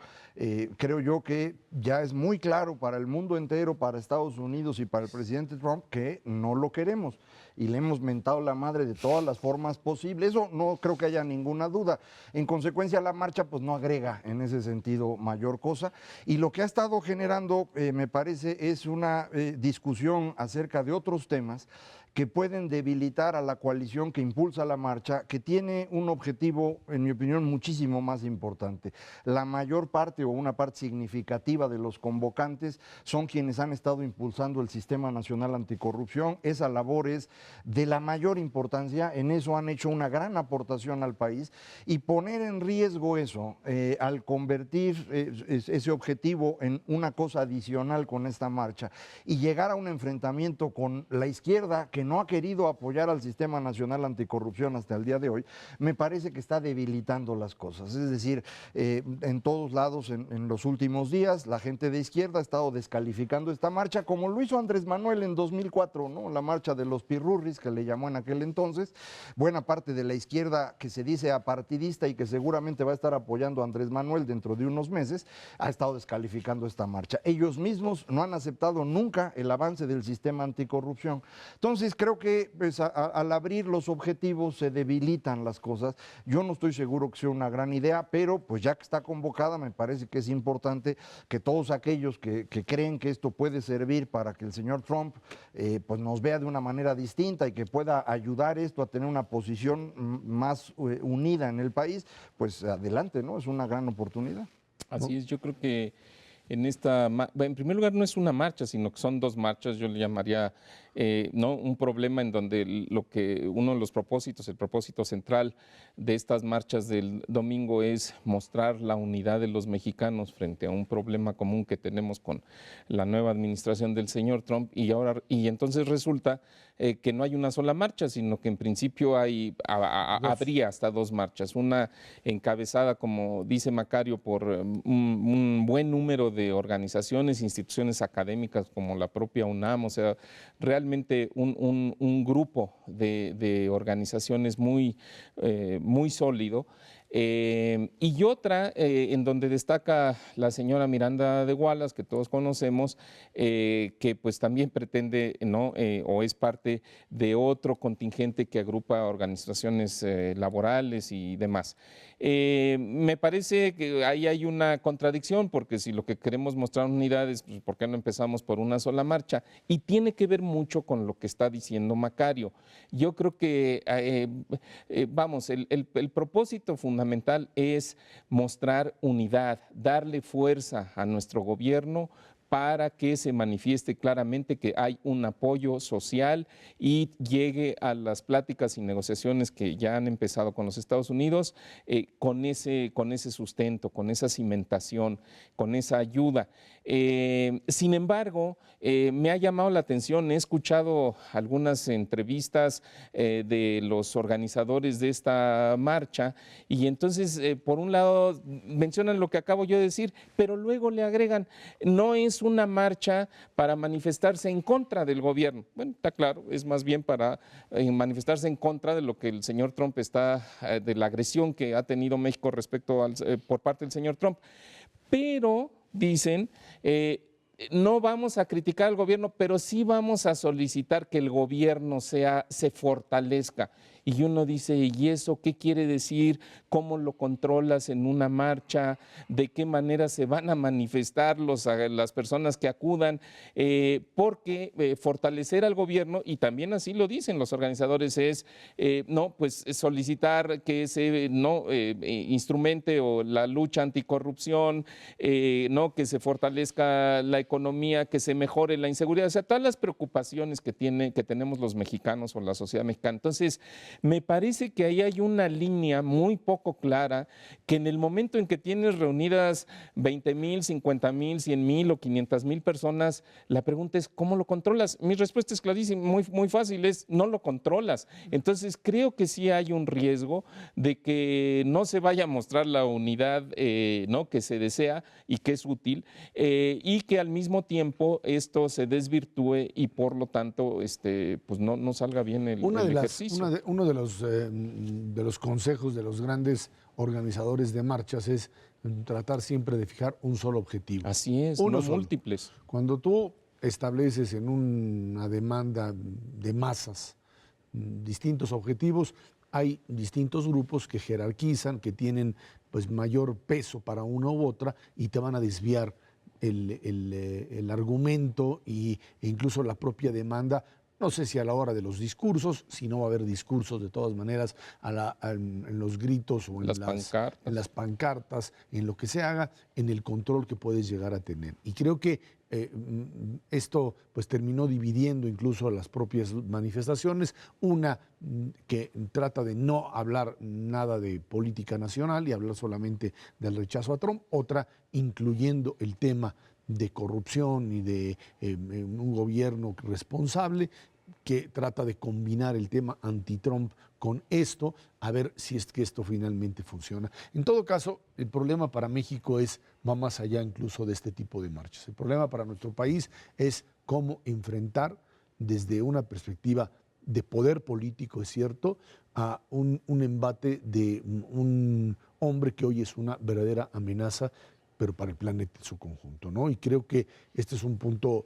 Creo yo que ya es muy claro para el mundo entero, para Estados Unidos y para el presidente Trump, que no lo queremos y le hemos mentado la madre de todas las formas posibles. Eso no creo que haya ninguna duda. En consecuencia, la marcha pues no agrega en ese sentido mayor cosa, y lo que ha estado generando, me parece, es una discusión acerca de otros temas que pueden debilitar a la coalición que impulsa la marcha, que tiene un objetivo, en mi opinión, muchísimo más importante. La mayor parte o una parte significativa de los convocantes son quienes han estado impulsando el Sistema Nacional Anticorrupción. Esa labor es de la mayor importancia, en eso han hecho una gran aportación al país, y poner en riesgo eso al convertir ese objetivo en una cosa adicional con esta marcha y llegar a un enfrentamiento con la izquierda, que no ha querido apoyar al Sistema Nacional Anticorrupción hasta el día de hoy, me parece que está debilitando las cosas. Es decir, en todos lados en los últimos días la gente de izquierda ha estado descalificando esta marcha, como lo hizo Andrés Manuel en 2004, ¿no? La marcha de los pirurris, que le llamó en aquel entonces. Buena parte de la izquierda, que se dice apartidista y que seguramente va a estar apoyando a Andrés Manuel dentro de unos meses, ha estado descalificando esta marcha. Ellos mismos no han aceptado nunca el avance del sistema anticorrupción. Entonces, creo que pues, al abrir los objetivos se debilitan las cosas. Yo no estoy seguro que sea una gran idea, pero pues ya que está convocada, me parece que es importante que todos aquellos que creen que esto puede servir para que el señor Trump pues nos vea de una manera distinta y que pueda ayudar esto a tener una posición más unida en el país, pues adelante, ¿no? Es una gran oportunidad. Así es, yo creo que en primer lugar no es una marcha, sino que son 2 marchas. Yo le llamaría ¿no? un problema en donde uno de los propósitos, el propósito central de estas marchas del domingo es mostrar la unidad de los mexicanos frente a un problema común que tenemos con la nueva administración del señor Trump, y entonces resulta que no hay una sola marcha, sino que en principio habría hasta 2 marchas, una encabezada, como dice Macario, por un buen número de organizaciones, instituciones académicas como la propia UNAM, o sea, realmente un grupo de organizaciones muy sólido, Y otra en donde destaca la señora Miranda de Wallace, que todos conocemos, que pues también pretende, ¿no? O es parte de otro contingente que agrupa organizaciones laborales y demás. Me parece que ahí hay una contradicción, porque si lo que queremos mostrar unidades, pues ¿por qué no empezamos por una sola marcha? Y tiene que ver mucho con lo que está diciendo Macario. Yo creo que, vamos, el propósito fundamental es mostrar unidad, darle fuerza a nuestro gobierno para que se manifieste claramente que hay un apoyo social y llegue a las pláticas y negociaciones que ya han empezado con los Estados Unidos con ese sustento, con esa cimentación, con esa ayuda. Sin embargo, me ha llamado la atención, he escuchado algunas entrevistas de los organizadores de esta marcha y entonces, por un lado, mencionan lo que acabo yo de decir, pero luego le agregan, no es una marcha para manifestarse en contra del gobierno. Bueno, está claro, es más bien para manifestarse en contra de lo que el señor Trump está, de la agresión que ha tenido México respecto por parte del señor Trump. Pero, dicen, no vamos a criticar al gobierno, pero sí vamos a solicitar que el gobierno se fortalezca. Y uno dice, ¿y eso qué quiere decir? ¿Cómo lo controlas en una marcha? ¿De qué manera se van a manifestar las personas que acudan? Porque fortalecer al gobierno, y también así lo dicen los organizadores, es solicitar que se instrumente o la lucha anticorrupción, que se fortalezca la economía, que se mejore la inseguridad, o sea, todas las preocupaciones que tenemos los mexicanos o la sociedad mexicana. Entonces, me parece que ahí hay una línea muy poco clara, que en el momento en que tienes reunidas 20,000, 50,000, 100,000 o 500,000 personas, la pregunta es, ¿cómo lo controlas? Mi respuesta es clarísima, muy, muy fácil, es no lo controlas. Entonces, creo que sí hay un riesgo de que no se vaya a mostrar la unidad que se desea y que es útil, y que al mismo tiempo esto se desvirtúe y por lo tanto pues no salga bien el ejercicio. Uno de los consejos de los grandes organizadores de marchas es tratar siempre de fijar un solo objetivo. Así es, uno no solo. múltiples. Cuando tú estableces en una demanda de masas distintos objetivos, hay distintos grupos que jerarquizan, que tienen pues mayor peso para una u otra y te van a desviar el argumento e incluso la propia demanda. No sé si a la hora de los discursos, si no va a haber discursos de todas maneras en los gritos o en las pancartas, en lo que se haga, en el control que puedes llegar a tener. Y creo que esto pues terminó dividiendo incluso las propias manifestaciones, una que trata de no hablar nada de política nacional y hablar solamente del rechazo a Trump, otra incluyendo el tema de corrupción y de un gobierno responsable, que trata de combinar el tema anti-Trump con esto, a ver si es que esto finalmente funciona. En todo caso, el problema para México va más allá incluso de este tipo de marchas. El problema para nuestro país es cómo enfrentar desde una perspectiva de poder político, es cierto, a un embate de un hombre que hoy es una verdadera amenaza, pero para el planeta en su conjunto, ¿no? Y creo que este es un punto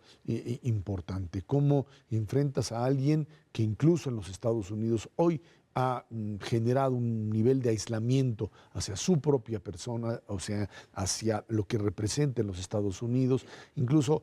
importante. ¿Cómo enfrentas a alguien que incluso en los Estados Unidos hoy ha generado un nivel de aislamiento hacia su propia persona, o sea, hacia lo que representa en los Estados Unidos? Incluso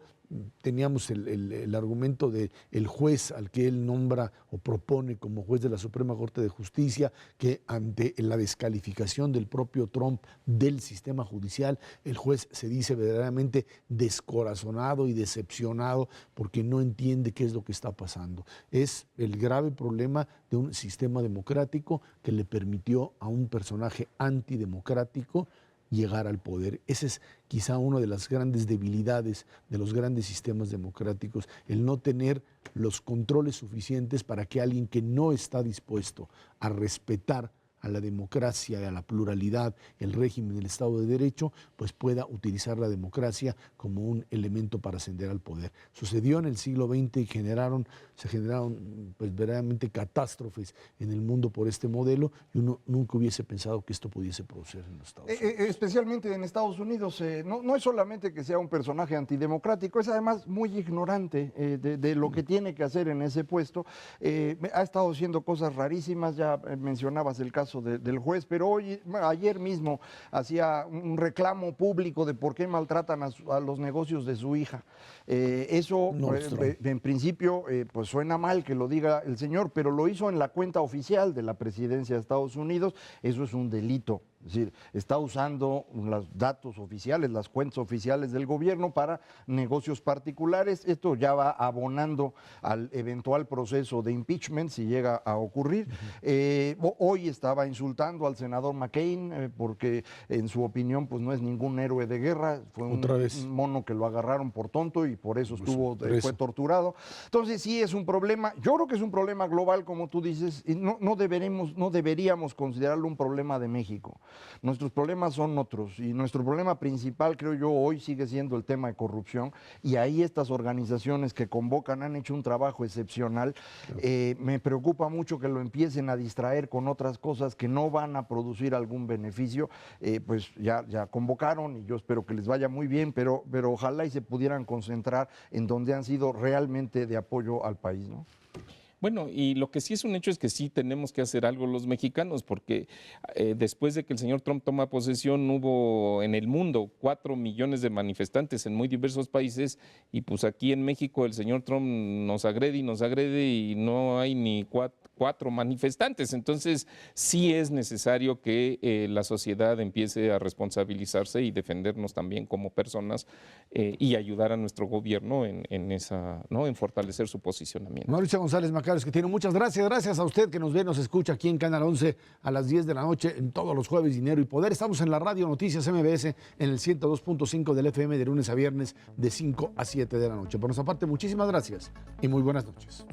teníamos el argumento del juez al que él nombra o propone como juez de la Suprema Corte de Justicia, que ante la descalificación del propio Trump del sistema judicial, el juez se dice verdaderamente descorazonado y decepcionado porque no entiende qué es lo que está pasando. Es el grave problema de un sistema democrático que le permitió a un personaje antidemocrático llegar al poder. Ese es quizá una de las grandes debilidades de los grandes sistemas democráticos, el no tener los controles suficientes para que alguien que no está dispuesto a respetar a la democracia, a la pluralidad, el régimen, el Estado de Derecho, pues pueda utilizar la democracia como un elemento para ascender al poder. Sucedió en el siglo XX y se generaron pues verdaderamente catástrofes en el mundo por este modelo, y uno nunca hubiese pensado que esto pudiese producir en los Estados Unidos. Especialmente en Estados Unidos, no es solamente que sea un personaje antidemocrático, es además muy ignorante de lo que tiene que hacer en ese puesto. Ha estado haciendo cosas rarísimas, ya mencionabas el caso del juez, pero ayer mismo hacía un reclamo público de por qué maltratan a los negocios de su hija. Eso, en principio, pues suena mal que lo diga el señor, pero lo hizo en la cuenta oficial de la presidencia de Estados Unidos. Eso es un delito. Es decir, está usando los datos oficiales, las cuentas oficiales del gobierno para negocios particulares. Esto ya va abonando al eventual proceso de impeachment si llega a ocurrir. Hoy estaba insultando al senador McCain porque en su opinión pues no es ningún héroe de guerra, fue un mono que lo agarraron por tonto y por eso fue torturado. Entonces sí es un problema, yo creo que es un problema global como tú dices, y no deberíamos considerarlo un problema de México. Nuestros problemas son otros y nuestro problema principal, creo yo, hoy sigue siendo el tema de corrupción, y ahí estas organizaciones que convocan han hecho un trabajo excepcional. Me preocupa mucho que lo empiecen a distraer con otras cosas que no van a producir algún beneficio. Pues ya convocaron y yo espero que les vaya muy bien, pero ojalá y se pudieran concentrar en donde han sido realmente de apoyo al país, ¿no? Bueno, y lo que sí es un hecho es que sí tenemos que hacer algo los mexicanos, porque después de que el señor Trump toma posesión hubo en el mundo 4 millones de manifestantes en muy diversos países, y pues aquí en México el señor Trump nos agrede y no hay ni cuatro manifestantes. Entonces sí es necesario que la sociedad empiece a responsabilizarse y defendernos también como personas y ayudar a nuestro gobierno en fortalecer su posicionamiento. Mauricio González Macario, que tiene muchas gracias. Gracias a usted que nos ve, nos escucha aquí en Canal 11 a las 10 de la noche, en todos los jueves, Dinero y Poder. Estamos en la radio Noticias MBS en el 102.5 del FM de lunes a viernes de 5 a 7 de la noche. Por nuestra parte, muchísimas gracias y muy buenas noches.